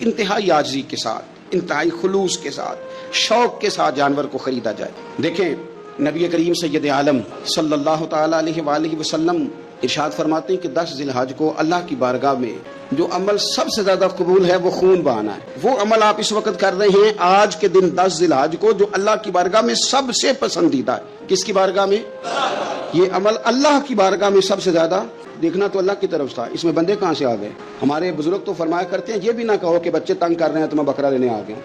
انتہائی عاجزی کے ساتھ، انتہائی خلوص کے ساتھ، شوق کے ساتھ جانور کو خریدا جائے۔ دیکھیں نبی کریم سید عالم صلی اللہ تعالی علیہ وآلہ وسلم ارشاد فرماتے ہیں کہ 10 ذی الحج کو اللہ کی بارگاہ میں جو عمل سب سے زیادہ قبول ہے وہ خون بہانا ہے۔ وہ عمل آپ اس وقت کر رہے ہیں آج کے دن 10 ذی الحج کو، جو اللہ کی بارگاہ میں سب سے پسندیدہ ہے۔ کس کی بارگاہ میں؟ یہ عمل اللہ کی بارگاہ میں سب سے زیادہ۔ دیکھنا تو اللہ کی طرف تھا، اس میں بندے کہاں سے آ گئے؟ ہمارے بزرگ تو فرمایا کرتے ہیں یہ بھی نہ کہو کہ بچے تنگ کر رہے ہیں تو میں بکرا لینے آ گیا،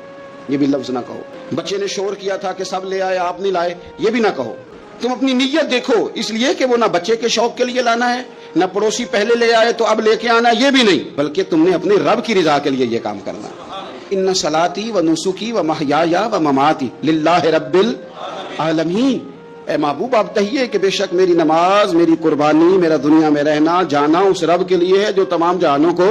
یہ بھی لفظ نہ کہو۔ بچے نے شور کیا تھا کہ سب لے آئے آپ نہیں لائے، یہ بھی نہ کہو۔ تم اپنی نیت دیکھو، اس لیے کہ وہ نہ بچے کے شوق کے لیے لانا ہے، نہ پڑوسی پہلے لے آئے تو اب لے کے آنا، یہ بھی نہیں، بلکہ تم نے اپنے رب کی رضا کے لیے یہ کام کرنا۔ ان صلاتی و نسکی و محیای و مماتی للہ رب العالمین۔ اے محبوب آپ کہیے کہ بے شک میری نماز، میری قربانی، میرا دنیا میں رہنا جانا اس رب کے لیے ہے جو تمام جہانوں کو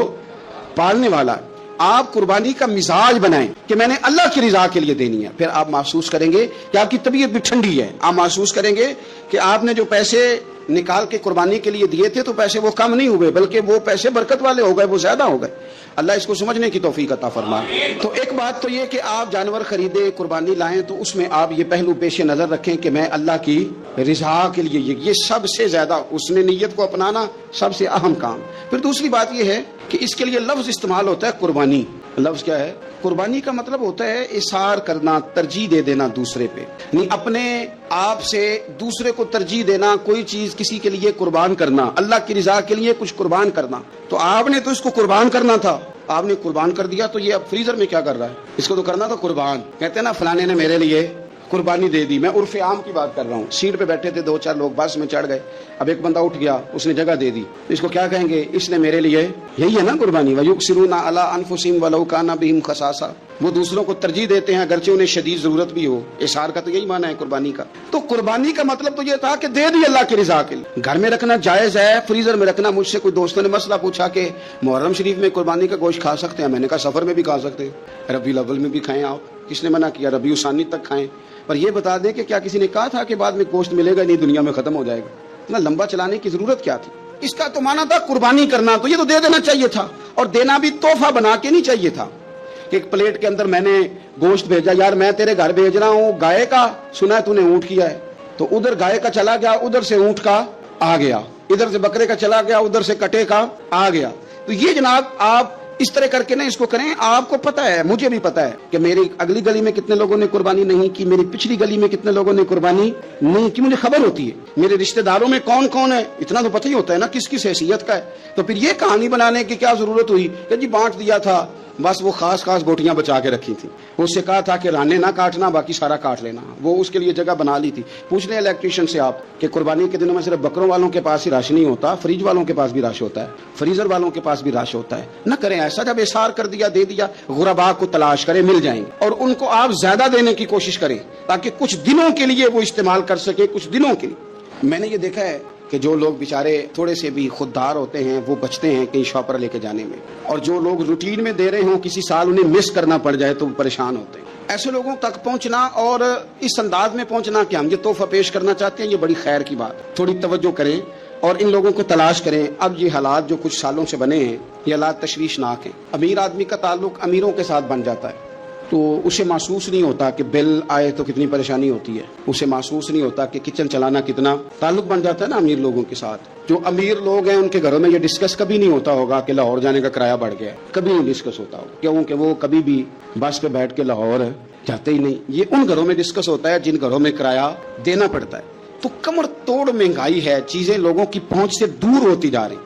پالنے والا ہے۔ آپ قربانی کا مزاج بنائیں کہ میں نے اللہ کی رضا کے لیے دینی ہے، پھر آپ محسوس کریں گے کہ آپ کی طبیعت بھی ٹھنڈی ہے۔ آپ محسوس کریں گے کہ آپ نے جو پیسے نکال کے قربانی کے لیے دیے تھے تو پیسے وہ کم نہیں ہوئے، بلکہ وہ پیسے برکت والے ہو گئے، وہ زیادہ ہو گئے۔ اللہ اس کو سمجھنے کی توفیق عطا فرمائے۔ تو ایک بات تو یہ کہ آپ جانور خریدیں، قربانی لائیں تو اس میں آپ یہ پہلو پیش نظر رکھیں کہ میں اللہ کی رضا کے لیے، یہ سب سے زیادہ اس نے نیت کو اپنانا سب سے اہم کام۔ پھر دوسری بات یہ ہے کہ اس کے لیے لفظ استعمال ہوتا ہے قربانی۔ لفظ کیا ہے؟ قربانی کا مطلب ہوتا ہے اثار کرنا، ترجیح دے دینا دوسرے پہ، یعنی اپنے آپ سے دوسرے کو ترجیح دینا، کوئی چیز کسی کے لیے قربان کرنا، اللہ کی رضا کے لیے کچھ قربان کرنا۔ تو آپ نے تو اس کو قربان کرنا تھا، آپ نے قربان کر دیا، تو یہ اب فریزر میں کیا کر رہا ہے؟ اس کو تو کرنا تھا قربان۔ کہتے ہیں نا فلانے نے میرے لیے قربانی دے دی۔ میں عرف عام کی بات کر رہا ہوں، سیٹ پہ بیٹھے تھے 2-4 لوگ، بس میں چڑھ گئے، اب ایک بندہ اٹھ گیا، اس نے جگہ دے دی، اس کو کیا کہیں گے؟ اس نے میرے لیے، یہی ہے نا قربانی۔ وَيُؤْثِرُونَ عَلَىٰ أَنفُسِهِمْ وَلَوْ كَانَ بِهِمْ خَصَاصَةٌ، وہ دوسروں کو ترجیح دیتے ہیں اگرچہ انہیں شدید ضرورت بھی ہو۔ اثار کا تو یہی معنی ہے قربانی کا۔ تو قربانی کا مطلب تو یہ تھا کہ دے دی اللہ کی رضا کے لیے۔ گھر میں رکھنا جائز ہے، فریزر میں رکھنا۔ مجھ سے کوئی دوستوں نے مسئلہ پوچھا کہ محرم شریف میں قربانی کا گوشت کھا سکتے ہیں؟ میں نے کہا سفر میں بھی کھا سکتے ہیں، ربیع الاول میں بھی کھائیں آپ، کس نے منع کیا؟ ربیع الثانی تک کھائیں، پر یہ بتا دیں کہ کیا کسی نے کہا تھا کہ بعد میں گوشت ملے گا نہیں، دنیا میں ختم ہو جائے گا؟ اتنا لمبا چلانے کی ضرورت کیا تھی؟ اس کا تو معنی تھا قربانی کرنا، تو یہ تو دے دینا چاہیے تھا، اور دینا بھی تحفہ بنا کے نہیں چاہیے تھا کہ ایک پلیٹ کے اندر میں نے گوشت بھیجا، یار میں تیرے گھر بھیج رہا ہوں گائے کا، سنا ہے تو نے اونٹ کیا ہے، تو ادھر گائے کا چلا گیا، ادھر سے اونٹ کا آ گیا، ادھر سے بکرے کا چلا گیا، ادھر سے کٹے کا آ گیا۔ تو یہ جناب آپ اس طرح کر کے نہ اس کو کریں۔ آپ کو پتہ ہے، مجھے بھی پتہ ہے کہ میری اگلی گلی میں کتنے لوگوں نے قربانی نہیں کی، میری پچھلی گلی میں کتنے لوگوں نے قربانی نہیں کی، مجھے خبر ہوتی ہے۔ میرے رشتہ داروں میں کون کون ہے اتنا تو پتہ ہی ہوتا ہے نا، کس کس حیثیت کا ہے۔ تو پھر یہ کہانی بنانے کی کیا ضرورت ہوئی کہ جی بانٹ دیا تھا، بس وہ خاص بوٹیاں بچا کے رکھی تھیں، اس سے کہا تھا کہ رانے نہ کاٹنا، باقی سارا کاٹ لینا، وہ اس کے لیے جگہ بنا لی تھی۔ پوچھ لیں الیکٹریشین سے آپ کہ قربانی کے دنوں میں صرف بکروں والوں کے پاس ہی رش نہیں ہوتا، فریج والوں کے پاس بھی رش ہوتا ہے، فریزر والوں کے پاس بھی رش ہوتا ہے۔ نہ کریں ایسا، جب اثار کر دیا دے دیا، غرباء کو تلاش کریں، مل جائیں گے، اور ان کو آپ زیادہ دینے کی کوشش کریں تاکہ کچھ دنوں کے لیے وہ استعمال کر سکے، کچھ دنوں کے لیے۔ میں نے یہ دیکھا ہے کہ جو لوگ بیچارے تھوڑے سے بھی خوددار ہوتے ہیں وہ بچتے ہیں کہیں شاپر لے کے جانے میں، اور جو لوگ روٹین میں دے رہے ہوں کسی سال انہیں مس کرنا پڑ جائے تو پریشان ہوتے ہیں۔ ایسے لوگوں تک پہنچنا اور اس انداز میں پہنچنا کہ ہم یہ تحفہ پیش کرنا چاہتے ہیں، یہ بڑی خیر کی بات ہے۔ تھوڑی توجہ کریں اور ان لوگوں کو تلاش کریں۔ اب یہ حالات جو کچھ سالوں سے بنے ہیں یہ حالات تشویشناک ہیں۔ امیر آدمی کا تعلق امیروں کے ساتھ بن جاتا ہے تو اسے محسوس نہیں ہوتا کہ بل آئے تو کتنی پریشانی ہوتی ہے، اسے محسوس نہیں ہوتا کہ کچن چلانا کتنا۔ تعلق بن جاتا ہے نا امیر لوگوں کے ساتھ۔ جو امیر لوگ ہیں ان کے گھروں میں یہ ڈسکس کبھی نہیں ہوتا ہوگا کہ لاہور جانے کا کرایہ بڑھ گیا ہے، کبھی نہیں ڈسکس ہوتا ہوگا، کیونکہ وہ کبھی بھی بس پہ بیٹھ کے لاہور جاتے ہی نہیں۔ یہ ان گھروں میں ڈسکس ہوتا ہے جن گھروں میں کرایہ دینا پڑتا ہے۔ تو کمر توڑ مہنگائی ہے، چیزیں لوگوں کی پہنچ سے دور ہوتی جا رہی۔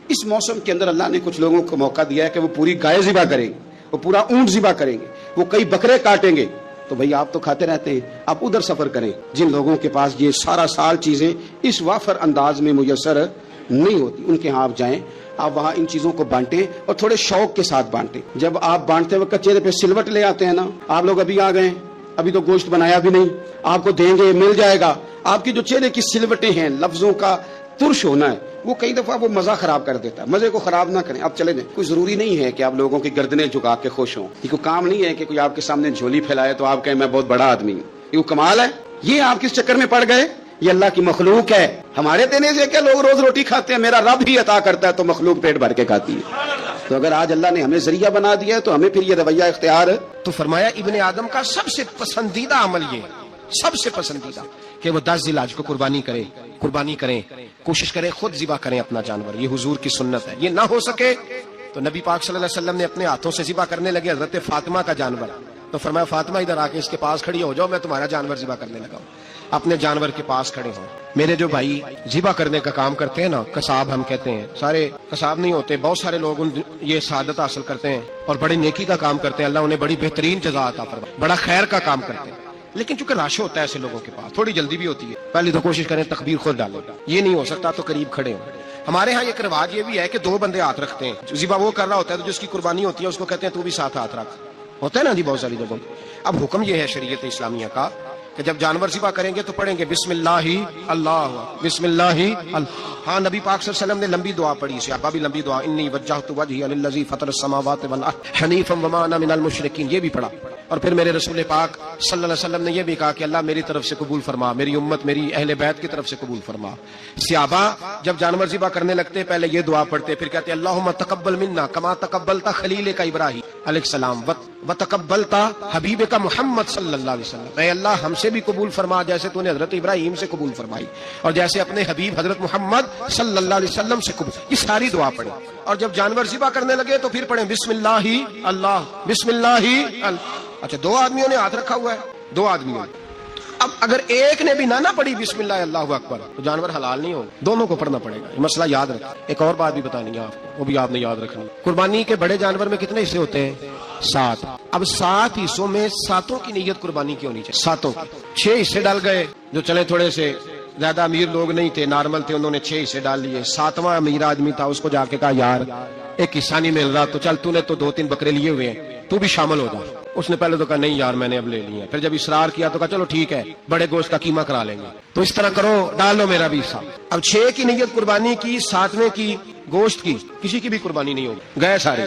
اس موسم کے اندر اللہ نے کچھ لوگوں کو موقع دیا ہے کہ وہ پوری گائے ذبح کریں گے، وہ پورا اونٹ ذبح کریں گے، وہ کئی بکرے کاٹیں گے۔ تو بھئی آپ تو کھاتے رہتے ہیں، آپ ادھر سفر کریں جن لوگوں کے پاس یہ سارا سال چیزیں اس وافر انداز میں میسر نہیں ہوتی، ان کے ہاں آپ جائیں، آپ وہاں ان چیزوں کو بانٹیں اور تھوڑے شوق کے ساتھ بانٹیں۔ جب آپ بانٹتے وقت چہرے پہ سلوٹ لے آتے ہیں نا، آپ لوگ ابھی آ گئے، ابھی تو گوشت بنایا بھی نہیں، آپ کو دیں گے، مل جائے گا۔ آپ کی جو چہرے کی سلوٹیں ہیں، لفظوں کا ترش ہونا ہے، وہ کئی دفعہ وہ مزہ خراب کر دیتا ہے۔ مزے کو خراب نہ کریں، آپ چلے جائیں۔ کوئی ضروری نہیں ہے کہ آپ لوگوں کی گردنیں جھکا کے خوش ہوں، یہ کوئی کام نہیں ہے کہ کوئی آپ کے سامنے جھولی پھیلائے تو آپ کہیں میں بہت بڑا آدمی ہوں، یہ کوئی کمال ہے؟ یہ آپ کس چکر میں پڑ گئے؟ یہ اللہ کی مخلوق ہے، ہمارے دینے سے کیا لوگ روز روٹی کھاتے ہیں؟ میرا رب ہی عطا کرتا ہے تو مخلوق پیٹ بھر کے کھاتی ہے۔ تو اگر آج اللہ نے ہمیں ذریعہ بنا دیا ہے تو ہمیں پھر یہ رویہ اختیار ہے. تو فرمایا ابن آدم کا سب سے پسندیدہ عمل یہ، سب سے پسندیدہ، کہ وہ 10 ذی الحج کو قربانی کریں، کوشش کریں خود ذبح کریں اپنا جانور. یہ حضور کی سنت ہے. یہ نہ ہو سکے تو نبی پاک صلی اللہ علیہ وسلم نے اپنے ہاتھوں سے ذبح کرنے لگے حضرت فاطمہ کا جانور. تو فرمایا فاطمہ ادھر آ کے اس کے پاس کھڑی ہو جاؤ، میں تمہارا جانور ذبح کرنے لگا ہوں. اپنے جانور کے پاس کھڑے ہوں. میرے جو بھائی ذبح کرنے کا کام کرتے ہیں نا، قصاب ہم کہتے ہیں، سارے قصاب نہیں ہوتے، بہت سارے لوگ یہ سعادت حاصل کرتے ہیں اور بڑی نیکی کا کام کرتے ہیں، اللہ انہیں بڑی بہترین جزا عطا فرمائے، بڑا خیر کا کام کرتے ہیں. لیکن چونکہ رش ہوتا ہے ایسے لوگوں کے پاس، تھوڑی جلدی بھی ہوتی ہے، پہلے تو کوشش کریں تکبیر خود ڈالیں. یہ نہیں ہو سکتا تو قریب کھڑے ہوں. ہمارے ہاں ایک رواج یہ بھی ہے کہ 2 بندے ہاتھ رکھتے ہیں. ذبح وہ کر رہا ہوتا ہے تو جس کی قربانی ہوتی ہے اس کو کہتے ہیں تو بھی ساتھ ہاتھ رکھ. ہوتا ہے نا جی بہت ساری جگہوں. اب حکم یہ ہے شریعت اسلامیہ کا کہ جب جانور ذبح کریں گے تو پڑھیں گے بسم اللہ اللہ، بسم اللہ اللہ. ہاں نبی پاک صلی اللہ علیہ وسلم نے لمبی دعا پڑھی، صحابہ بھی لمبی دعا، انی وجہت وجہی للذی فطر السماوات والارض حنیفا وما انا من المشرکین، یہ بھی پڑھا. اور پھر میرے رسول پاک صلی اللہ علیہ وسلم نے یہ بھی کہا کہ اللہ میری طرف سے قبول فرما، میری امت میری اہل بیت کی طرف سے قبول فرما. صحابہ جب جانور ذبح کرنے لگتے پہلے یہ دعا پڑھتے، پھر کہتے اللہم تقبل منا کما تقبلت خلیلک ابراہیم علیہ السلام وتقبلت حبیبک محمد صلی اللہ علیہ وسلم، اے اللہ ہم سے بھی قبول فرما جیسے تو نے حضرت ابراہیم سے قبول فرمائی اور جیسے اپنے حبیب حضرت محمد صلی اللہ علیہ وسلم سے قبول. یہ ساری دعا پڑھیں. اور جب جانور ذبح کرنے لگے تو پھر پڑھیں بسم اللہ اللہ، بسم اللہ اللہ. اچھا 2 آدمیوں نے ہاتھ رکھا ہوا ہے، 2 آدمیوں. اب اگر ایک نے بھی نہ پڑھی بسم اللہ اللہ اکبر تو جانور حلال نہیں ہوگا. دونوں کو پڑھنا پڑے گا. یہ مسئلہ یاد رکھیں. ایک اور بات بھی بتانی ہے آپ کو، وہ بھی آپ نے یاد رکھنی. قربانی کے بڑے جانور میں کتنے حصے ہوتے ہیں؟ 7. اب 7 حصوں میں 7 کی نیت قربانی کی ہونی چاہیے. 7 کی 6 حصے ڈال گئے. جو چلے تھوڑے سے زیادہ امیر لوگ نہیں تھے، نارمل تھے، انہوں نے 6 حصے ڈال لیے. 7واں امیر آدمی تھا، اس کو جا کے کہا یار ایک حصہ نہیں مل رہا، تو چل تو نے تو 2-3 بکرے لیے ہوئے ہیں، تو بھی شامل ہو جا. اس نے پہلے تو کہا نہیں یار میں نے اب لے لی ہے. پھر جب اصرار کیا تو کہا چلو ٹھیک ہے بڑے گوشت کا قیمہ کرا لیں گے. تو اس طرح کرو ڈال لو میرا بھی حصہ. اب 6 کی نیت قربانی کی، 7ویں کی گوشت کی، کسی کی بھی قربانی نہیں ہوگی، گئے سارے.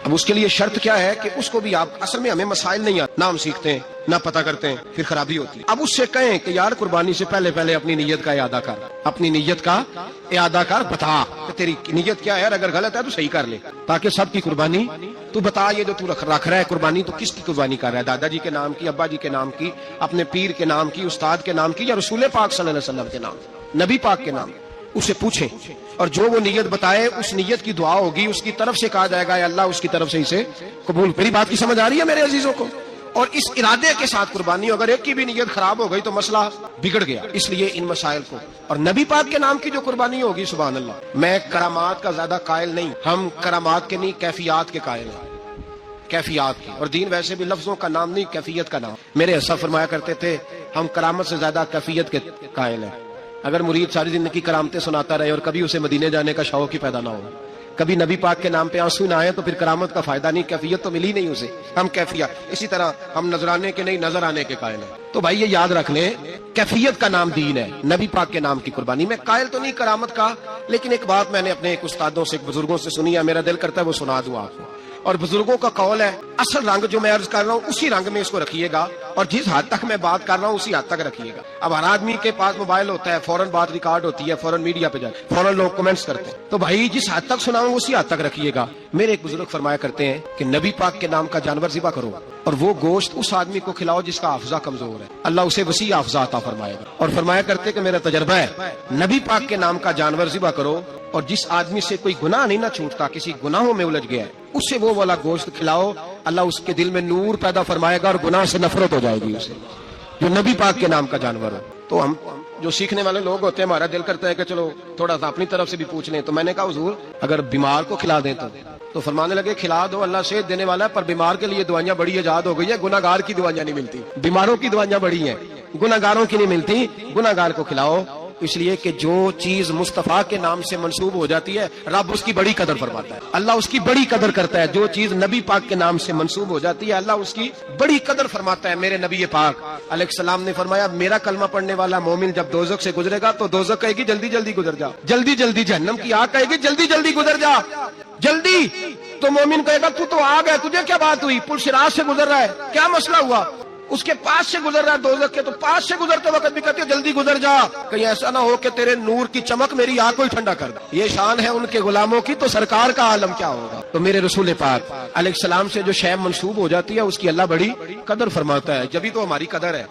اب اس کے لیے شرط کیا ہے کہ اس کو بھی آپ، اصل میں ہمیں مسائل نہیں آتے، نہ ہم سیکھتے ہیں نہ پتہ کرتے ہیں، پھر خرابی ہوتی ہے. اب اس سے کہیں کہ یار قربانی سے پہلے اپنی نیت کا اعادہ کر، اپنی نیت کا اعادہ کر، بتا کہ تیری نیت کیا ہے، اگر غلط ہے تو صحیح کر لے، تاکہ سب کی قربانی تو بتا. یہ جو تو رکھ رہا ہے قربانی، تو کس کی قربانی کر رہا ہے؟ دادا جی کے نام کی، ابا جی کے نام کی، اپنے پیر کے نام کی، استاد کے نام کی، یا رسول پاک صلی اللہ علیہ وسلم کے نام، نبی پاک کے نام؟ اسے پوچھیں اور جو وہ نیت بتائے اس نیت کی دعا ہوگی، اس کی طرف سے کہا جائے گا یا اللہ اس کی طرف سے اسے قبول. میری بات کی سمجھ آ رہی ہے میرے عزیزوں کو؟ اور اس ارادے کے ساتھ قربانی، اگر ایک کی بھی نیت خراب ہو گئی تو مسئلہ بگڑ گیا. اس لیے ان مسائل کو، اور نبی پاک کے نام کی جو قربانی ہوگی سبحان اللہ. میں کرامات کا زیادہ قائل نہیں، ہم کرامات کے نہیں کیفیات کے قائل ہیں، کیفیات کی. اور دین ویسے بھی لفظوں کا نام نہیں کیفیت کا نام. میرے اسلاف فرمایا کرتے تھے ہم کرامت سے زیادہ کیفیت کے قائل ہیں. اگر مرید ساری زندگی کرامتیں سناتا رہے اور کبھی اسے مدینے جانے کا شوق ہی پیدا نہ ہو، کبھی نبی پاک کے نام پہ آنسو نہ آئے، تو پھر کرامت کا فائدہ نہیں، کیفیت تو ملی نہیں اسے. ہم کیفیت، اسی طرح ہم نظرانے کے نہیں نظر آنے کے قائل ہیں. تو بھائی یہ یاد رکھ لیں کیفیت کا نام دین ہے. نبی پاک کے نام کی قربانی میں قائل تو نہیں کرامت کا، لیکن ایک بات میں نے اپنے ایک استادوں سے، ایک بزرگوں سے سنی ہے، میرا دل کرتا ہے وہ سنا دوں آپ کو. اور بزرگوں کا قول ہے اصل رنگ جو میں عرض کر رہا ہوں اسی رنگ میں اس کو رکھیے گا، اور جس حد تک میں بات کر رہا ہوں اسی حد تک رکھیے گا. اب ہر آدمی کے پاس موبائل ہوتا ہے، فوراً بات ریکارڈ ہوتی ہے، فوراً میڈیا پہ جائے، فوراً لوگ کمنٹس کرتے ہیں. تو بھائی جس حد تک سناؤں اسی حد تک رکھیے گا. میرے ایک بزرگ فرمایا کرتے ہیں کہ نبی پاک کے نام کا جانور ذبح کرو اور وہ گوشت اس آدمی کو کھلاؤ جس کا حافظہ کمزور ہے، اللہ اسے وسیع حافظہ عطا فرمائے گا. اور فرمایا کرتے کہ میرا تجربہ ہے، نبی پاک کے نام کا جانور ذبح کرو اور جس آدمی سے کوئی گناہ نہیں نہ چھوٹتا، کسی گناہوں میں الجھ گیا ہے، اسے وہ والا گوشت کھلاؤ، اللہ اس کے دل میں نور پیدا فرمائے گا اور گناہ سے نفرت ہو جائے گی اسے، جو نبی پاک کے نام کا جانور ہو. تو ہم جو سیکھنے والے لوگ ہوتے ہیں ہمارا دل کرتا ہے کہ چلو تھوڑا سا اپنی طرف سے بھی پوچھ لیں. تو میں نے کہا حضور اگر بیمار کو کھلا دیں تو فرمانے لگے کھلا دو، اللہ صحت دینے والا ہے، پر بیمار کے لیے دوائیاں بڑی ایجاد ہو گئی ہے، گناہ گار کی دوائیاں نہیں ملتی، بیماروں کی دوائیاں بڑی ہیں، گناہ گاروں کی نہیں ملتی، گناہ گار کو کھلاؤ. اس لیے کہ جو چیز مصطفیٰ کے نام سے منسوب ہو جاتی ہے رب اس کی بڑی قدر فرماتا ہے، اللہ اس کی بڑی قدر کرتا ہے. جو چیز نبی پاک کے نام سے منسوب ہو جاتی ہے اللہ اس کی بڑی قدر فرماتا ہے. میرے نبی پاک علیہ السلام نے فرمایا میرا کلمہ پڑھنے والا مومن جب دوزخ سے گزرے گا تو دوزخ کہے گی جلدی جلدی گزر جا، جلدی جلدی جہنم کی آگ کہے گی جلدی جلدی گزر جا جلدی. تو مومن کہے گا تو آگ ہے، تجھے کیا بات ہوئی، پل صراط سے گزر رہا ہے، کیا مسئلہ ہوا؟ اس کے پاس سے گزر رہا ہے دوزخ کے، تو پاس سے گزرتے وقت بھی کہتے جلدی گزر جا، کہیں ایسا نہ ہو کہ تیرے نور کی چمک میری آنکھ کو ہی ٹھنڈا کر دے۔ یہ شان ہے ان کے غلاموں کی، تو سرکار کا عالم کیا ہوگا۔ تو میرے رسول پاک علیہ السلام سے جو شے منسوب ہو جاتی ہے اس کی اللہ بڑی قدر فرماتا ہے، جبھی تو ہماری قدر ہے۔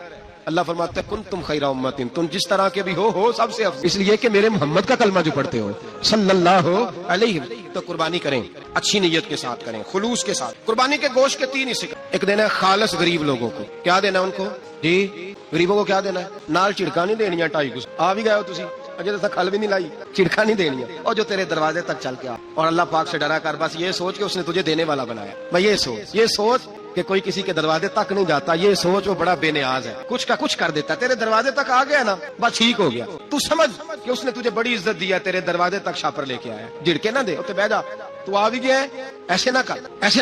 اللہ فرماتا ہے کنتم خیر امۃ، تم جس طرح کے بھی ہو سب سے افضل، اس لیے کہ میرے محمد کا کلمہ جو پڑھتے ہو صلی اللہ علیہ وسلم۔ تو قربانی کریں، اچھی نیت کے ساتھ کریں، خلوص کے ساتھ۔ قربانی کے گوشت کے 3 حصے، ایک دینا ہے خالص غریب لوگوں کو۔ کیا دینا ہے ان کو جی؟ غریبوں کو کیا دینا ہے؟ نال چڑکا نہیں دینی ہے 2.5 آ بھی گئے ہو تسی، اجے تک کھل بھی نہیں لائی، چڑکا نہیں دینی ہے، اور جو تیرے دروازے تک چل کے آ، اور اللہ پاک سے ڈرا کر، بس یہ سوچ کہ اس نے تجھے دینے والا بنایا۔ میں یہ سوچ کہ کوئی کسی کے دروازے تک نہیں جاتا، یہ سوچ وہ بڑا بے نیاز ہے، کچھ کا کچھ کر دیتا ہے، تیرے دروازے تک آ گیا نا بس ٹھیک ہو گیا۔ تو سمجھ کہ اس نے تجھے بڑی عزت دی ہے، تیرے دروازے تک شاپر لے کے آیا، جھڑکے نہ دے، اتنے بہ جا، تو آ بھی گیا ہے، ایسے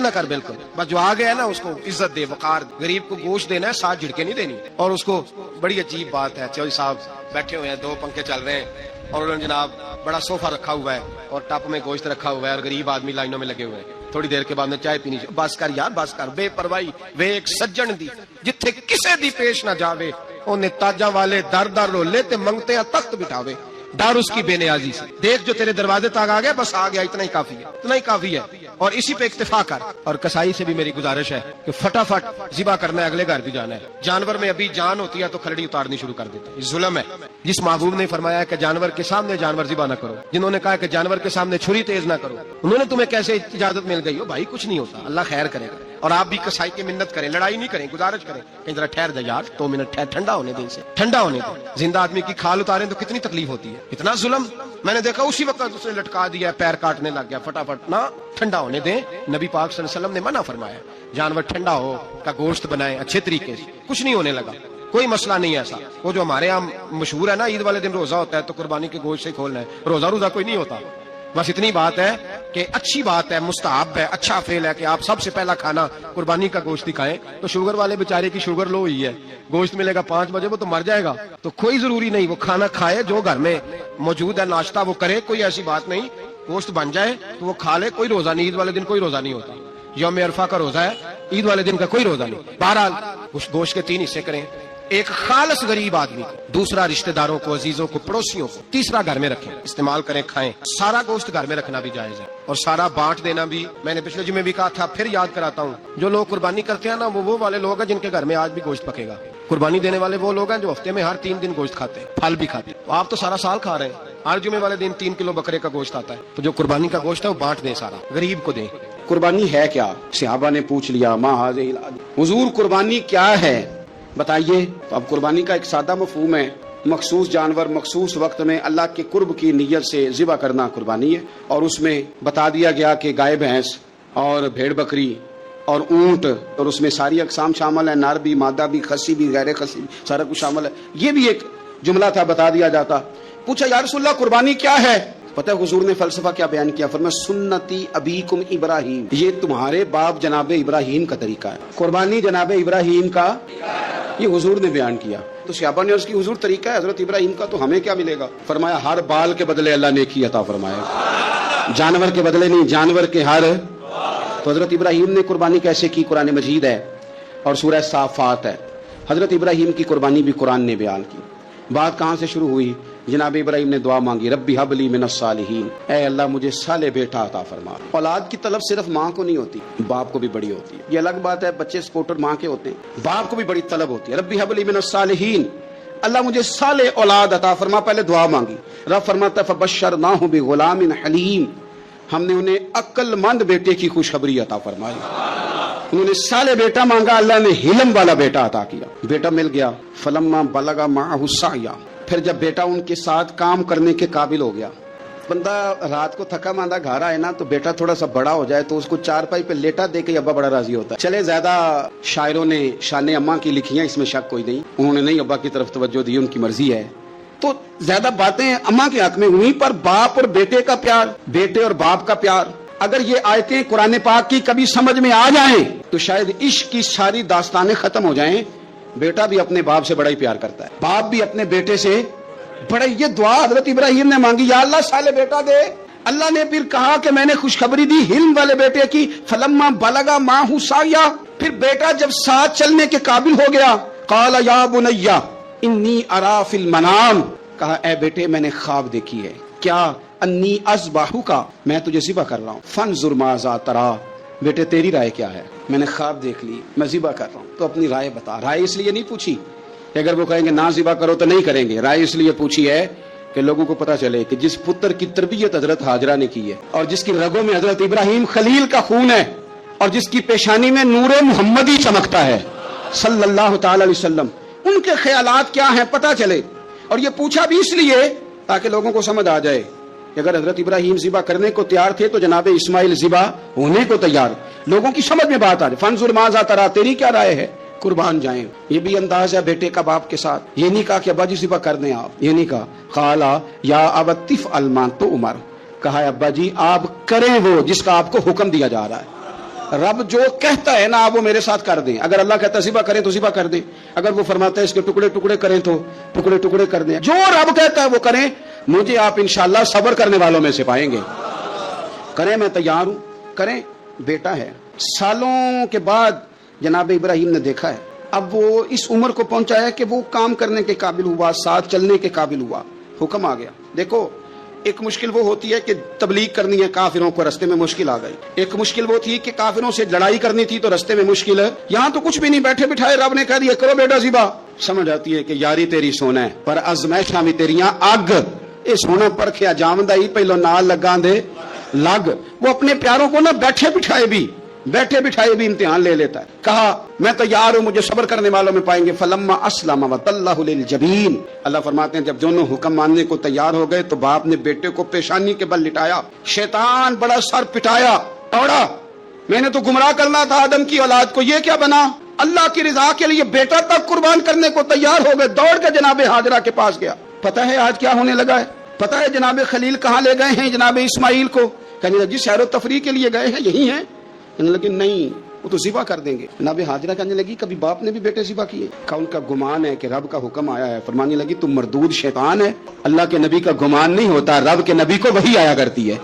نہ کر بالکل، بس جو آ گیا ہے نا اس کو عزت دے، وقار۔ غریب کو گوشت دینا ہے، ساتھ جھڑکے نہیں دینی۔ اور اس کو بڑی عجیب بات ہے، چودھری صاحب بیٹھے ہوئے ہیں، 2 پنکھے چل رہے ہیں، اور انہوں نے جناب بڑا صوفہ رکھا ہوا ہے اور ٹپ میں گوشت رکھا ہوا ہے، اور غریب آدمی لائنوں میں لگے ہوئے ہیں۔ تھوڑی دیر کے بعد میں چائے پینی، بس کر یار بس کر، بے پرواہی وے ایک سجن دی جتھے کسے دی پیش نہ جاوے، اونے تاجاں والے در در رولے تے منگتے تخت بٹھاوے، ڈر اس کی بے نیازی سے۔ دیکھ جو تیرے دروازے تک آ گیا، بس آ گیا، اتنا ہی کافی ہے، اور اسی پہ اکتفا کر۔ اور کسائی سے بھی میری گزارش ہے کہ فٹافٹ ذبح کرنا ہے، اگلے گھر بھی جانا ہے۔ جانور میں ابھی جان ہوتی ہے تو کھلڑی اتارنی شروع کر دیتا ہے، یہ ظلم ہے۔ جس محبوب نے فرمایا کہ جانور کے سامنے جانور ذبح نہ کرو، جنہوں نے کہا کہ جانور کے سامنے چھری تیز نہ کرو، انہوں نے تمہیں کیسے اجازت مل گئی ہو؟ بھائی کچھ نہیں ہوتا، اللہ خیر کرے گا۔ اور آپ بھی کسائی کی منت کریں، لڑائی نہیں کریں، گزارش کریں کہ ذرا ٹھہر جا یار، 2 منٹ ٹھہر، ٹھنڈا ہونے دیں، اسے ٹھنڈا ہونے دیں۔ زندہ آدمی کی کھال اتاریں تو کتنی تکلیف ہوتی ہے، اتنا ظلم۔ میں نے دیکھا اسی وقت اس نے لٹکا دیا، پیر کاٹنے لگ گیا، فٹافٹ نہ، ٹھنڈا ہونے دیں۔ نبی پاک صلی اللہ علیہ وسلم نے منع فرمایا جانور ٹھنڈا ہو کا گوشت بنائیں اچھے طریقے سے، کچھ نہیں ہونے لگا، کوئی مسئلہ نہیں ہے ایسا۔ وہ جو ہمارے یہاں مشہور ہے نا، عید والے دن روزہ ہوتا ہے تو قربانی کے گوشت سے کھولنا ہے، روزہ کوئی نہیں ہوتا۔ بس اتنی بات ہے کہ اچھی بات ہے، مستحب ہے، اچھا فعل ہے کہ آپ سب سے پہلا کھانا قربانی کا گوشت دکھائیں۔ تو شوگر والے بیچارے کی شوگر لو ہوئی ہے، گوشت ملے گا 5 بجے، وہ تو مر جائے گا، تو کوئی ضروری نہیں، وہ کھانا کھائے، جو گھر میں موجود ہے ناشتہ وہ کرے، کوئی ایسی بات نہیں، گوشت بن جائے تو وہ کھا لے، کوئی روزہ نہیں۔ عید والے دن کوئی روزہ نہیں ہوتا، یوم عرفہ کا روزہ ہے، عید والے دن کا کوئی روزہ نہیں۔ بہرحال اس گوشت کے 3 حصے کریں، ایک خالص غریب آدمی کو، دوسرا رشتہ داروں کو، عزیزوں کو، پڑوسیوں کو، تیسرا گھر میں رکھیں، استعمال کریں، کھائیں۔ سارا گوشت گھر میں رکھنا بھی جائز ہے، اور سارا بانٹ دینا بھی۔ میں نے پچھلے جمعے بھی کہا تھا، پھر یاد کراتا ہوں، جو لوگ قربانی کرتے ہیں نا، وہ والے لوگ ہیں جن کے گھر میں آج بھی گوشت پکے گا۔ قربانی دینے والے وہ لوگ ہیں جو ہفتے میں ہر 3 دن گوشت کھاتے ہیں، پھل بھی کھاتے ہیں۔ آپ تو سارا سال کھا رہے ہیں، ہر جمعے والے دن 3 کلو بکرے کا گوشت آتا ہے، تو جو قربانی کا گوشت ہے وہ بانٹ دیں، سارا غریب کو دیں۔ قربانی ہے کیا؟ صحابہ نے پوچھ لیا، ما ھذہ العدل، حضور قربانی کیا ہے بتائیے؟ تو اب قربانی کا ایک سادہ مفہوم ہے، مخصوص جانور مخصوص وقت میں اللہ کے قرب کی نیت سے ذبح کرنا قربانی ہے۔ اور اس میں بتا دیا گیا کہ گائے بھینس اور بھیڑ بکری اور اونٹ، اور اس میں ساری اقسام شامل ہیں، نر بھی، مادہ بھی، خصی بھی، غیر خصی بھی، سارا کچھ شامل ہے۔ یہ بھی ایک جملہ تھا، بتا دیا جاتا۔ پوچھا یا رسول اللہ قربانی کیا ہے؟ پتہ ہے حضور نے فلسفہ کیا بیان کیا؟ فرمایا سنتی ابیکم ابراہیم، یہ تمہارے باپ جناب ابراہیم کا طریقہ ہے، قربانی جناب ابراہیم کا، یہ حضور نے بیان کیا۔ تو صحابہ نے اس کی حضور طریقہ ہے حضرت ابراہیم کا، تو ہمیں کیا ملے گا؟ فرمایا ہر بال کے بدلے اللہ نیکی عطا فرمایا، جانور کے بدلے نہیں، جانور کے ہر۔ تو حضرت ابراہیم نے قربانی کیسے کی؟ قرآن مجید ہے اور سورہ صافات ہے، حضرت ابراہیم کی قربانی بھی قرآن نے بیان کی۔ بات کہاں سے شروع ہوئی؟ جناب ابراہیم نے دعا مانگی، ربی حب لی من الصالحین، اے اللہ مجھے صالح بیٹا عطا فرما۔ اولاد کی طلب صرف ماں کو نہیں ہوتی، باپ کو بھی بڑی ہوتی ہے۔ یہ الگ بات ہے، بچے سپورٹر ماں کے ہوتے ہیں، باپ کو بھی بڑی طلب ہوتی ہے۔ ربی حب لی من الصالحین، اللہ مجھے صالح اولاد عطا فرما، پہلے دعا مانگی۔ رب فرماتا ہے فبشرناہ بغلام حلیم، ہم نے انہیں عقل مند بیٹے کی خوشخبری عطا فرمائی۔ انہوں نے صالح بیٹا مانگا، اللہ نے حلم والا بیٹا عطا کیا، بیٹا مل گیا۔ فلما بلغ معہ السعی، پھر جب بیٹا ان کے ساتھ کام کرنے کے قابل ہو گیا، بندہ رات کو تھکا ماندہ گھر آئے نا، تو بیٹا تھوڑا سا بڑا ہو جائے تو اس کو چارپائی پہ لیٹا دے کے ابا بڑا راضی ہوتا ہے۔ چلے زیادہ شاعروں نے شان اماں کی لکھی ہیں، اس میں شک کوئی نہیں، انہوں نے نہیں ابا کی طرف توجہ دی، ان کی مرضی ہے، تو زیادہ باتیں اماں کے حق میں ہوئی، پر باپ اور بیٹے کا پیار، بیٹے اور باپ کا پیار، اگر یہ آیتیں قرآن پاک کی کبھی سمجھ میں آ جائیں تو شاید عشق کی ساری داستانیں ختم ہو جائیں۔ بیٹا بھی اپنے باپ سے بڑا ہی پیار کرتا ہے، باپ بھی اپنے بیٹے سے بڑا۔ یہ دعا حضرت ابراہیم نے مانگی، یا اللہ صالح بیٹا دے۔ اللہ نے پھر کہا کہ میں نے خوشخبری دی حلم والے بیٹے کی، فلما بلغ معہ السعی، پھر بیٹا جب ساتھ چلنے کے قابل ہو گیا، قال یا بنیا انی ارا فی المنام، کہا اے بیٹے میں نے خواب دیکھی ہے، کیا؟ انی اذبحک، میں تجھے ذبح کر رہا ہوں، فانظر ماذا ترا، بیٹے تیری رائے کیا ہے؟ میں نے خواب دیکھ لی، میں ذبح کر رہا ہوں، تو اپنی رائے بتا۔ رائے اس لیے نہیں پوچھی کہ اگر وہ کہیں گے نہ ذبح کرو تو نہیں کریں گے، رائے اس لیے پوچھی ہے کہ لوگوں کو پتا چلے کہ جس پتر کی تربیت حضرت ہاجرہ نے کی ہے، اور جس کی رگوں میں حضرت ابراہیم خلیل کا خون ہے، اور جس کی پیشانی میں نور محمدی چمکتا ہے صلی اللہ تعالی علیہ وسلم، ان کے خیالات کیا ہیں پتا چلے۔ اور یہ پوچھا بھی اس لیے تاکہ لوگوں کو سمجھ آ جائے کہ اگر حضرت ابراہیم ذبح کرنے کو تیار تھے تو جناب اسماعیل ذبح ہونے کو تیار، لوگوں کی سمجھ میں بات آ جائے۔ فانظر ماذا ترا، تیری کیا رائے ہے؟ قربان جائیں۔ یہ بھی انداز ہے بیٹے کا باپ کے ساتھ، یہ نہیں کہا کہ ابا جی ذبح کر دیں آپ، یہ نہیں کہا۔ قالا یا ابت افعل ما تؤمر، کہا ہے ابا جی آپ کریں وہ جس کا آپ کو حکم دیا جا رہا ہے۔ رب جو کہتا ہے نا آپ وہ میرے ساتھ کر دیں، اگر اللہ کہتا ہے ذبح کریں تو ذبح کر دیں، اگر وہ فرماتا ہے اس کے ٹکڑے ٹکڑے کریں تو ٹکڑے ٹکڑے کر دیں، جو رب کہتا ہے وہ کریں، مجھے آپ انشاءاللہ صبر کرنے والوں میں سے پائیں گے۔ کریں، میں تیار ہوں، کریں۔ بیٹا ہے، سالوں کے بعد جناب ابراہیم نے دیکھا ہے، اب وہ اس عمر کو پہنچا ہے کہ وہ کام کرنے کے قابل ہوا، ساتھ چلنے کے قابل ہوا، حکم آ گیا۔ دیکھو ایک مشکل وہ ہوتی ہے کہ تبلیغ کرنی ہے کافروں کو، رستے میں مشکل آ گئی۔ ایک مشکل وہ تھی کہ کافروں سے لڑائی کرنی تھی تو رستے میں مشکل ہے۔ یہاں تو کچھ بھی نہیں، بیٹھے بٹھائے رب نے کہہ دیا کرو بیٹا ذبح۔ سمجھ آتی ہے کہ یاری تیری سونا ہے پر ازمائشاں بھی تیریاں اگ، اے سونا پرکھیا جامدہ ہی پہلو نال لگاں دے لگ۔ وہ اپنے پیاروں کو نہ بیٹھے بٹھائے بھی امتحان لے لیتا ہے۔ کہا میں تیار ہوں، مجھے صبر کرنے والوں میں پائیں گے۔ فلما اسلم وتلہ للجبین، اللہ فرماتے ہیں جب دونوں حکم ماننے کو تیار ہو گئے تو باپ نے بیٹے کو پیشانی کے بل لٹایا، شیطان بڑا سر پٹایا، توڑا، میں نے تو گمراہ کرنا تھا آدم کی اولاد کو، یہ کیا بنا؟ اللہ کی رضا کے لیے بیٹا تک قربان کرنے کو تیار ہو گئے، دوڑ کے جناب ہاجرہ کے پاس گیا۔ پتہ ہے آج کیا ہونے لگا ہے؟ پتہ ہے جناب خلیل کہاں لے گئے ہیں جناب اسماعیل کو؟ کہنے لگی سیر و تفریح کے لیے گئے ہیں، یہی ہیں؟ لیکن نہیں، وہ تو ذبح کر دیں گے۔ جناب ہاجرہ کہنے لگی کبھی باپ نے بھی بیٹے ذبح کیے؟ کہا ان کا گمان ہے کہ رب کا حکم آیا ہے۔ فرمانے لگی تم مردود شیطان ہے، اللہ کے نبی کا گمان نہیں ہوتا، رب کے نبی کو وحی آیا کرتی ہے،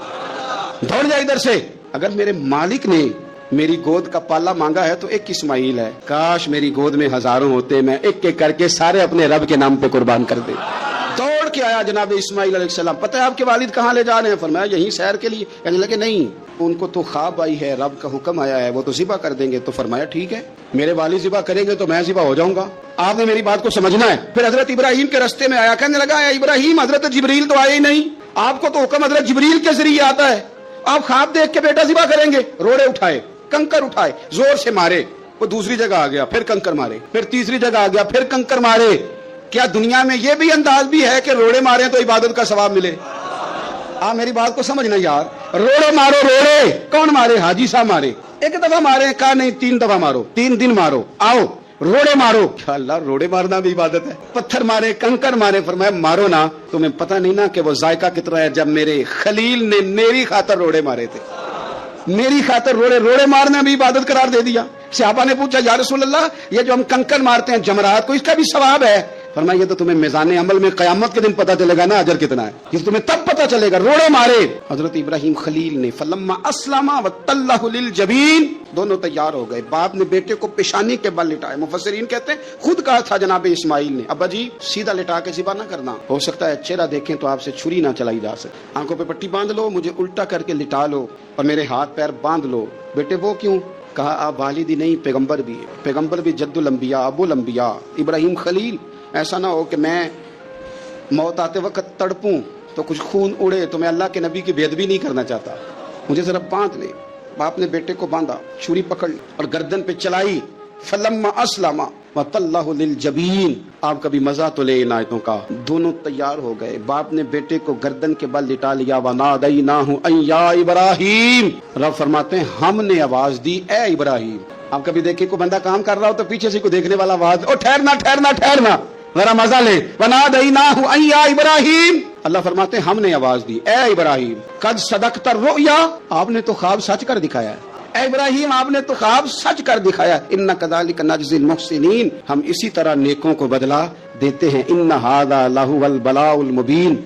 دوڑ جا ادھر سے۔ اگر میرے مالک نے میری گود کا پالا مانگا ہے تو ایک اسماعیل ہے، کاش میری گود میں ہزاروں ہوتے، میں ایک ایک کر کے سارے اپنے رب کے نام پہ قربان کر دے۔ دوڑ کے آیا جناب اسماعیل علیہ السلام۔ پتہ ہے آپ کے والد کہاں لے جا رہے ہیں؟ فرمایا یہیں سیر کے لیے۔ کہنے لگے نہیں، ان کو تو خواب آئی ہے، رب کا حکم آیا ہے، وہ تو ذبح کر دیں گے۔ تو فرمایا ٹھیک ہے، میرے والد ذبح کریں گے تو میں ذبح ہو جاؤں گا، آپ نے میری بات کو سمجھنا ہے۔ پھر حضرت ابراہیم کے رستے میں آیا، کہنے لگا اے ابراہیم حضرت جبریل تو آئے ہی نہیں، آپ کو تو حکم حضرت جبریل کے ذریعے آتا ہے، آپ خواب دیکھ کے بیٹا ذبح کریں گے؟ روڑے اٹھائے، کنکر اٹھائے، زور سے مارے، وہ دوسری جگہ آ گیا، پھر کنکر مارے، پھر تیسری جگہ آ گیا، پھر کنکر مارے۔ کیا دنیا میں یہ بھی انداز بھی ہے کہ روڑے مارے تو عبادت کا ثواب ملے؟ آپ میری بات کو سمجھنا یار، روڑے مارو، روڑے کون مارے؟ حاجی صاحب مارے، ایک دفعہ مارے، کہا نہیں 3 دفعہ مارو، 3 دن مارو، آؤ روڑے مارو۔ اللہ روڑے مارنا بھی عبادت ہے؟ پتھر مارے، کنکر مارے، فرمایا مارو نا، تمہیں پتہ نہیں نا کہ وہ ذائقہ کتنا ہے جب میرے خلیل نے میری خاطر روڑے مارے تھے، میری خاطر روڑے مارنا بھی عبادت قرار دے دیا۔ صحابہ نے پوچھا یا رسول اللہ یہ جو ہم کنکر مارتے ہیں جمرات کو، اس کا بھی ثواب ہے؟ فرمایا یہ تو تمہیں میزان عمل میں قیامت کے دن پتہ چلے گا نا اجر کتنا ہے، یہ تمہیں تب پتہ چلے گا۔ روڑے مارے حضرت ابراہیم خلیل نے، فلما اسلم وتلہ للجبین، دونوں تیار ہو گئے، باپ نے بیٹے کو پیشانی کے بل لٹایا۔ مفسرین کہتے ہیں خود کہا تھا جناب اسماعیل نے ابا جی سیدھا لٹا کے ذبح نہ کرنا، ہو سکتا ہے چہرہ دیکھیں تو آپ سے چھری نہ چلائی جا سکے، آنکھوں پہ پٹی باندھ لو، مجھے الٹا کر کے لٹا لو اور میرے ہاتھ پیر باندھ لو۔ بیٹے وہ کیوں؟ کہا آپ والد ہی نہیں پیغمبر بھی ہے، پیغمبر بھی جد الانبیاء ابو الانبیاء ابراہیم خلیل، ایسا نہ ہو کہ میں موت آتے وقت تڑپوں تو کچھ خون اڑے، تو میں اللہ کے نبی کی بے ادبی نہیں کرنا چاہتا، مجھے ذرا باندھ لے۔ باپ نے بیٹے کو باندھا، چھری پکڑ لی اور گردن پہ چلائی۔ فلما اسلم وتلہ للجبین، آپ کبھی مزہ تو لے ان آیتوں کا۔ دونوں تیار ہو گئے، باپ نے بیٹے کو گردن کے بل لٹا لیا، ونادیناہ ان یا ابراہیم، رب فرماتے ہیں ہم نے آواز دی اے ابراہیم۔ آپ کبھی دیکھیں کوئی بندہ کام کر رہا ہو تو پیچھے سے کوئی دیکھنے والا آواز، او ٹھہرنا ذرا مزہ لے، ونادیناہ ان یا ابراہیم، اللہ فرماتے ہیں ہم نے آواز دی اے ابراہیم، قد صدقت الرؤیا، آپ نے تو خواب سچ کر دکھایا ہے، اے ابراہیم آپ نے تو خواب سچ کر دکھایا، ان کذالک نجزی المحسنین، ہم اسی طرح نیکوں کو بدلہ دیتے ہیں، ان ھذا لہو البلاء المبین،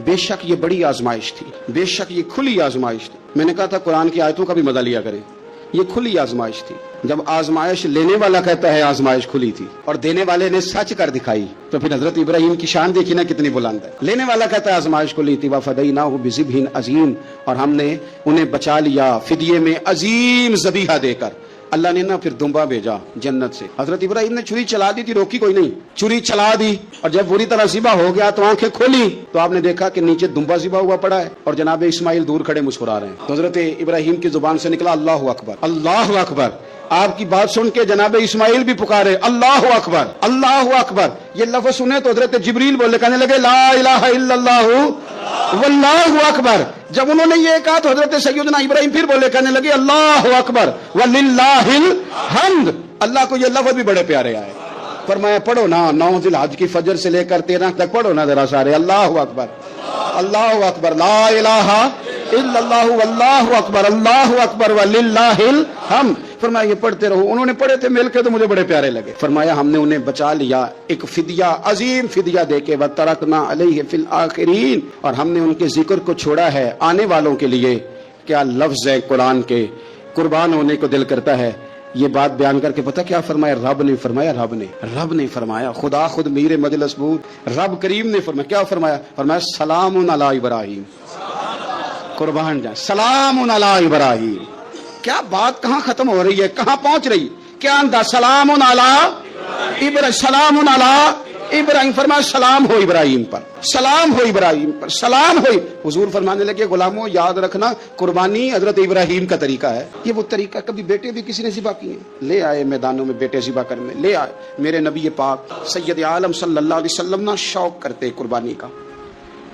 بے شک یہ بڑی آزمائش تھی، بے شک یہ کھلی آزمائش تھی۔ میں نے کہا تھا قرآن کی آیتوں کا بھی مزہ لیا کریں، یہ کھلی آزمائش تھی. جب آزمائش لینے والا کہتا ہے آزمائش کھلی تھی اور دینے والے نے سچ کر دکھائی تو پھر حضرت ابراہیم کی شان دیکھی نا کتنی بلند ہے. لینے والا کہتا ہے آزمائش کھلی تھی. وَفَدَيْنَاهُ بِذِبْحٍ عَظِيمٍ، اور ہم نے انہیں بچا لیا فدیے میں عظیم ذبیحہ دے کر. اللہ نے نا پھر دمبا بھیجا جنت سے. حضرت ابراہیم نے چھری چلا دی تھی، روکی کوئی نہیں، چھری چلا دی اور جب پوری طرح ذبح ہو گیا تو آنکھیں کھولی تو آپ نے دیکھا کہ نیچے دمبا ذبح ہوا پڑا ہے اور جناب اسماعیل دور کھڑے مسکرا رہے ہیں. تو حضرت ابراہیم کی زبان سے نکلا اللہ اکبر، اللہ اکبر. آپ کی بات سن کے جناب اسماعیل بھی پکارے اللہ اکبر، اللہ اکبر. یہ لفظ سنے تو حضرت جبریل بولے، کہنے لگے لا الہ الا اللہ واللہ اکبر. جب انہوں نے یہ کہا تو حضرت سیدنا ابراہیم پھر بولے، کہنے لگے اللہ اکبر وللہ الحمد. اللہ کو یہ لفظ بھی بڑے پیارے آئے. فرمایا پڑھو نا 9 ذی الحج کی فجر سے لے کر 13 تک پڑھو نا ذرا سارے اللہ اکبر، اللہ اکبر، لا الہ الا اللہ واللہ اکبر، اللہ اکبر وللہ الحمد. فرمایا یہ پڑھتے رہو. انہوں نے پڑھے تھے مل کے تو مجھے بڑے پیارے لگے. فرمایا ہم نے انہیں بچا لیا ایک فدیہ، عظیم فدیہ دے کے. وَتَرَكْنَا عَلَيْهِ فِي الْآخِرِينَ، اور ہم نے ان کے ذکر کو چھوڑا ہے آنے والوں کے لیے. کیا لفظ ہے قرآن کے، قربان ہونے کو دل کرتا ہے. یہ بات بیان کر کے پتہ کیا فرمایا؟ رب نے فرمایا، رب نے فرمایا، خدا خود میر مجلس بود رب کریم نے فرمایا. کیا فرمایا؟ فرمایا سلام علی ابراہیم. قربان جائیں، سلام علی ابراہیم. کیا بات کہاں ختم ہو رہی ہے، کہاں پہنچ رہی؟ کیا انداز؟ سلام علی ابراہیم، سلام علی ابراہیم. فرمایا سلام ہو ابراہیم پر، سلام ہو ابراہیم پر، سلام ہو. حضور فرمانے لگے غلاموں یاد رکھنا قربانی حضرت ابراہیم کا طریقہ ہے. یہ وہ طریقہ، کبھی بیٹے بھی کسی نے ذبح کیے ہیں، لے آئے میدانوں میں بیٹے ذبح کرنے لے آئے. میرے نبی پاک سید عالم صلی اللہ علیہ وسلم نا شوق کرتے قربانی کا.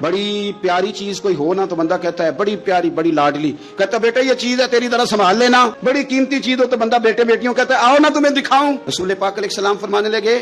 بڑی پیاری چیز کوئی ہو نا تو بندہ کہتا ہے بڑی پیاری، بڑی لاڈلی. کہتا بیٹا یہ چیز ہے تیری ذرا سنبھال لینا. بڑی قیمتی چیز ہو تو بندہ بیٹے بیٹیوں کہتا ہے آؤ نا تمہیں دکھاؤں. رسول پاک علیہ السلام فرمانے لگے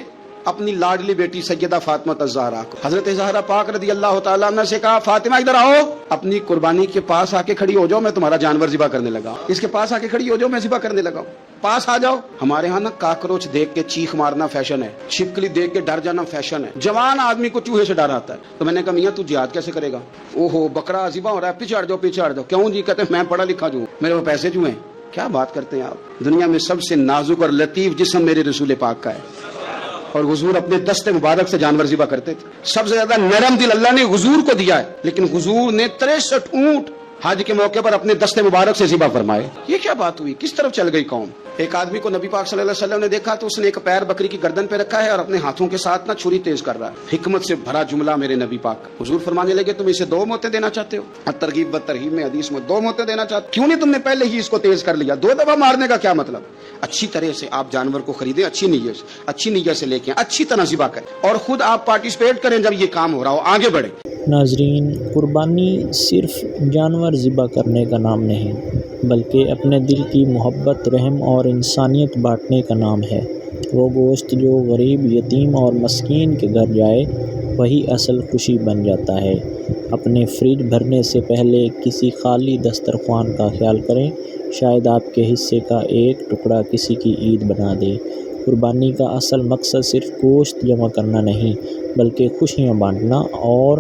اپنی لاڈلی بیٹی سیدہ فاطمہ الزہرا کو، حضرت زہرا پاک رضی اللہ تعالیٰ عنہ سے کہا فاطمہ ادھر آؤ، اپنی قربانی کے پاس آ کے کھڑی ہو جاؤ، میں تمہارا جانور ذبح کرنے لگا. اس کے پاس آ کے کھڑی ہو جاؤ، میں ذبح کرنے لگا ہوں، پاس آ جاؤ. ہمارے ہاں نا کاکروچ دیکھ کے چیخ مارنا فیشن ہے، چھپکلی دیکھ کے ڈر جانا فیشن ہے. جوان آدمی کو چوہے سے ڈر آتا ہے. تو میں نے کہا میاں تو جہاد کیسے کرے گا؟ اوہو بکرا ذبح ہو رہا ہے، پیچھے ہٹ جاؤ پیچھے ہٹ جاؤ. کیوں جی؟ کہتے ہیں میں پڑھا لکھا جو ہوں، میرے وہ پیسے جو ہیں. کیا بات کرتے ہیں آپ؟ دنیا میں سب سے نازک اور لطیف جسم میرے رسول پاک کا ہے اور حضور اپنے دست مبارک سے جانور ذبح کرتے تھے. سب سے زیادہ نرم دل اللہ نے حضور کو دیا ہے، لیکن حضور نے 63 اونٹ حج کے موقع پر اپنے دست مبارک سے ذبح فرمائے. یہ کیا بات ہوئی؟ کس طرف چل گئی قوم؟ ایک آدمی کو نبی پاک صلی اللہ علیہ وسلم نے دیکھا تو اس نے ایک پیر بکری کی گردن پہ رکھا ہے اور اپنے ہاتھوں کے ساتھ نا چھری تیز کر رہا ہے. حکمت سے بھرا جملہ میرے نبی پاک. حضور فرمانے لگے تم اسے 2 موتیں دینا چاہتے ہو؟ ترغیب و ترہیب میں حدیث میں 2 موتیں دینا چاہتے، کیوں نہیں تم نے پہلے ہی اس کو تیز کر لیا؟ 2 دفعہ مارنے کا کیا مطلب؟ اچھی طرح سے آپ جانور کو خریدیں، اچھی نیت سے لے کے اچھی طرح ذبح کریں اور خود آپ پارٹیسپیٹ کریں جب یہ کام ہو رہا ہو، آگے بڑھیں. ناظرین، قربانی صرف جانور ذبح کرنے کا نام نہیں بلکہ اپنے دل کی محبت، رحم اور انسانیت بانٹنے کا نام ہے. وہ گوشت جو غریب، یتیم اور مسکین کے گھر جائے وہی اصل خوشی بن جاتا ہے. اپنے فریج بھرنے سے پہلے کسی خالی دسترخوان کا خیال کریں، شاید آپ کے حصے کا ایک ٹکڑا کسی کی عید بنا دے. قربانی کا اصل مقصد صرف گوشت جمع کرنا نہیں بلکہ خوشیاں بانٹنا اور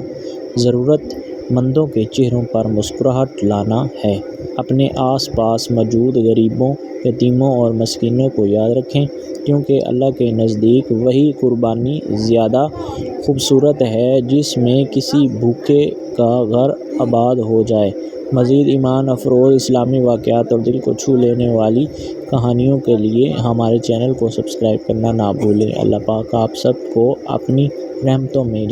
ضرورت مندوں کے چہروں پر مسکراہٹ لانا ہے. اپنے آس پاس موجود غریبوں، یتیموں اور مسکینوں کو یاد رکھیں، کیونکہ اللہ کے نزدیک وہی قربانی زیادہ خوبصورت ہے جس میں کسی بھوکے کا گھر آباد ہو جائے. مزید ایمان افروز اسلامی واقعات اور دل کو چھو لینے والی کہانیوں کے لیے ہمارے چینل کو سبسکرائب کرنا نہ بھولیں. اللہ پاک آپ سب کو اپنی رحمتوں میں